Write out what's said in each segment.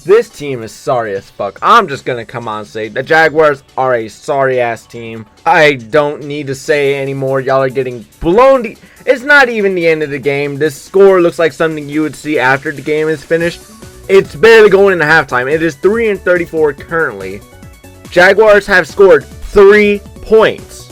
This team is sorry as fuck. I'm just gonna come on and say the Jaguars are a sorry ass team. I don't need to say anymore. Y'all are getting blown. It's not even the end of the game. This score looks like something you would see after the game is finished. It's barely going into halftime. It is 3-34 currently. Jaguars have scored 3 points.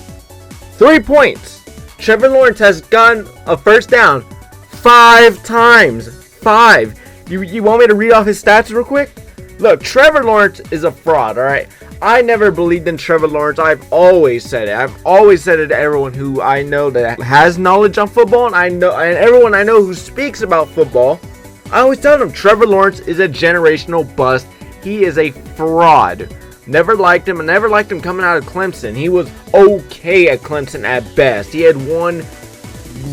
3 points. Trevor Lawrence has gotten a first down 5 times. 5. You want me to read off his stats real quick? Look, Trevor Lawrence is a fraud, alright? I never believed in Trevor Lawrence. I've always said it. I've always said it to everyone who I know that has knowledge on football, and everyone I know who speaks about football. I always tell them Trevor Lawrence is a generational bust. He is a fraud. Never liked him. I never liked him coming out of Clemson. He was okay at Clemson at best. He had one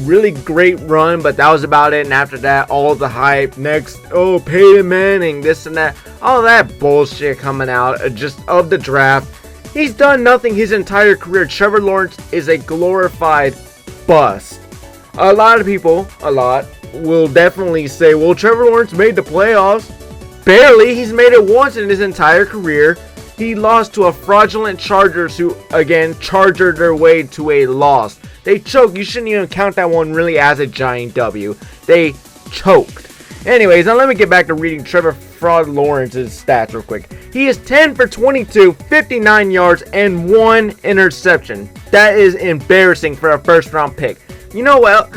really great run, but that was about it. And after that, all the hype, next, oh, Peyton Manning, this and that, all that bullshit coming out just of the draft. He's done nothing his entire career. Trevor Lawrence is a glorified bust. A lot of people, will definitely say, well, Trevor Lawrence made the playoffs. Barely. He's made it once in his entire career. He lost to a fraudulent Chargers who, again, chargered their way to a loss. They choked. You shouldn't even count that one really as a giant W. They choked. Anyways, now let me get back to reading Trevor Fraud Lawrence's stats real quick. He is 10 for 22, 59 yards, and 1 interception. That is embarrassing for a first-round pick. You know what?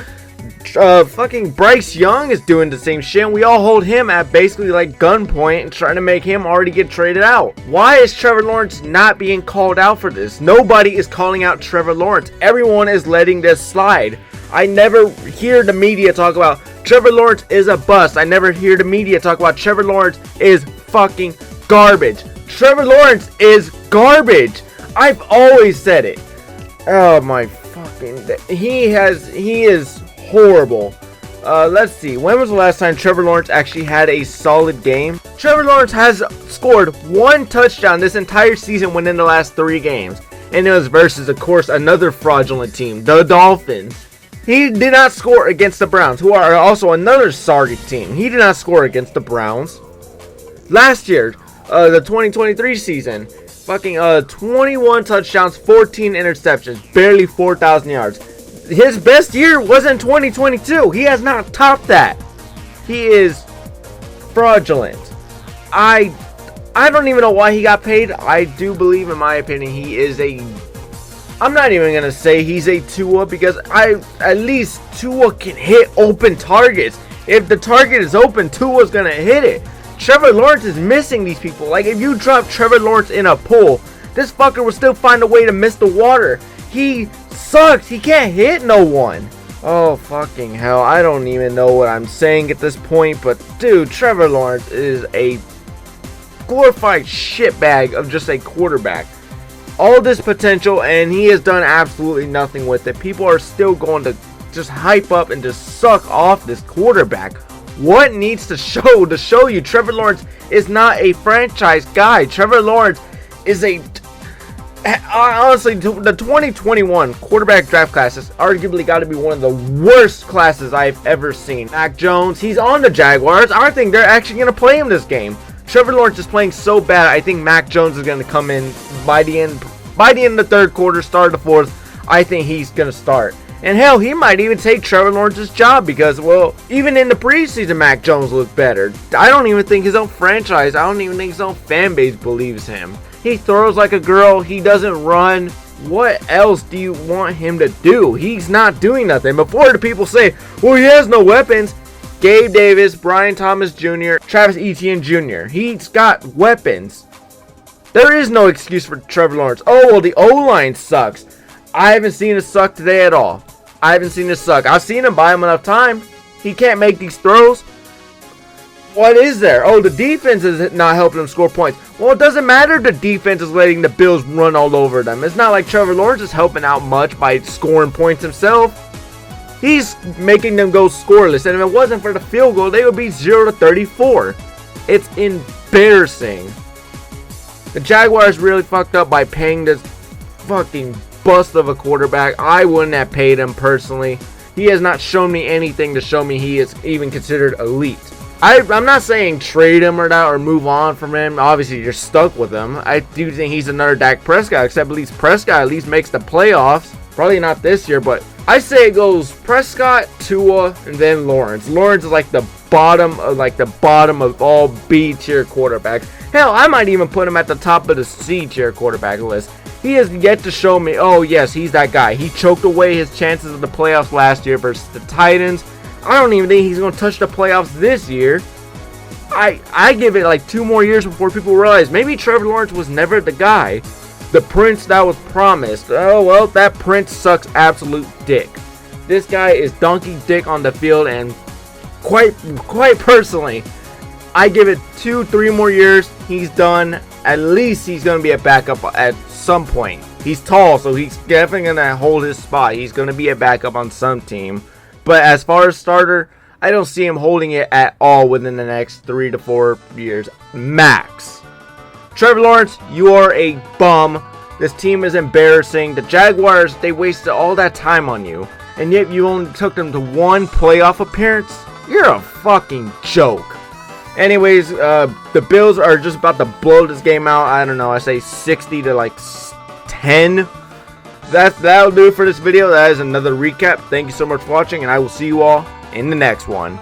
Fucking Bryce Young is doing the same shit, and we all hold him at basically like gunpoint and trying to make him already get traded out. Why is Trevor Lawrence not being called out for this? Nobody is calling out Trevor Lawrence. Everyone is letting this slide. I never hear the media talk about Trevor Lawrence is a bust. I never hear the media talk about Trevor Lawrence is fucking garbage. Trevor Lawrence is garbage. I've always said it. Oh my fucking... He is horrible. Let's see. When was the last time Trevor Lawrence actually had a solid game? Trevor Lawrence has scored 1 touchdown this entire season within the last 3 games. And it was versus, of course, another fraudulent team, the Dolphins. He did not score against the Browns, who are also another sorry team. He did not score against the Browns. Last year, the 2023 season, fucking 21 touchdowns, 14 interceptions, barely 4,000 yards. His best year was in 2022. He has not topped that. He is fraudulent. I don't even know why he got paid. I do believe, in my opinion, he is a... I'm not even going to say he's a Tua, because at least Tua can hit open targets. If the target is open, Tua's going to hit it. Trevor Lawrence is missing these people. Like, if you drop Trevor Lawrence in a pool, this fucker will still find a way to miss the water. He sucks. He can't hit no one. Oh, fucking hell. I don't even know what I'm saying at this point. But, dude, Trevor Lawrence is a glorified shitbag of just a quarterback. All this potential, and he has done absolutely nothing with it. People are still going to just hype up and just suck off this quarterback. What needs to show you Trevor Lawrence is not a franchise guy. Trevor Lawrence is a... Honestly, the 2021 quarterback draft class has arguably got to be one of the worst classes I've ever seen. Mac Jones, he's on the Jaguars. I think they're actually going to play him this game. Trevor Lawrence is playing so bad, I think Mac Jones is going to come in by the end of the third quarter, start of the fourth. I think he's going to start. And hell, he might even take Trevor Lawrence's job because, well, even in the preseason, Mac Jones looked better. I don't even think his own franchise, I don't even think his own fan base believes him. He throws like a girl. He doesn't run. What else do you want him to do? He's not doing nothing. Before the people say, well, he has no weapons. Gabe Davis, Brian Thomas Jr., Travis Etienne Jr. He's got weapons. There is no excuse for Trevor Lawrence. Oh, well, the O-line sucks. I haven't seen it suck today at all. I haven't seen it suck. I've seen him buy him enough time. He can't make these throws. What is there? Oh, the defense is not helping him score points. Well, it doesn't matter if the defense is letting the Bills run all over them. It's not like Trevor Lawrence is helping out much by scoring points himself. He's making them go scoreless. And if it wasn't for the field goal, they would be 0-34. It's embarrassing. The Jaguars really fucked up by paying this fucking bust of a quarterback. I wouldn't have paid him personally. He has not shown me anything to show me he is even considered elite. I'm not saying trade him or move on from him. Obviously, you're stuck with him. I do think he's another Dak Prescott, except at least Prescott at least makes the playoffs. Probably not this year, but I say it goes Prescott, Tua, and then Lawrence. Lawrence is like the bottom of all B tier quarterbacks. Hell, I might even put him at the top of the C tier quarterback list. He has yet to show me, oh yes, he's that guy. He choked away his chances of the playoffs last year versus the Titans. I don't even think he's going to touch the playoffs this year. I give it like 2 more years before people realize maybe Trevor Lawrence was never the guy. The prince that was promised. Oh, well, that prince sucks absolute dick. This guy is donkey dick on the field, and quite personally, I give it 2-3 more years. He's done. At least he's going to be a backup at some point. He's tall, so he's definitely going to hold his spot. He's going to be a backup on some team. But as far as starter, I don't see him holding it at all within the next 3 to 4 years max. Trevor Lawrence, you are a bum. This team is embarrassing. The Jaguars, they wasted all that time on you, and yet you only took them to 1 playoff appearance? You're a fucking joke. Anyways, the Bills are just about to blow this game out. I don't know, I say 60 to like 10. That'll do it for this video. That is another recap. Thank you so much for watching, and I will see you all in the next one.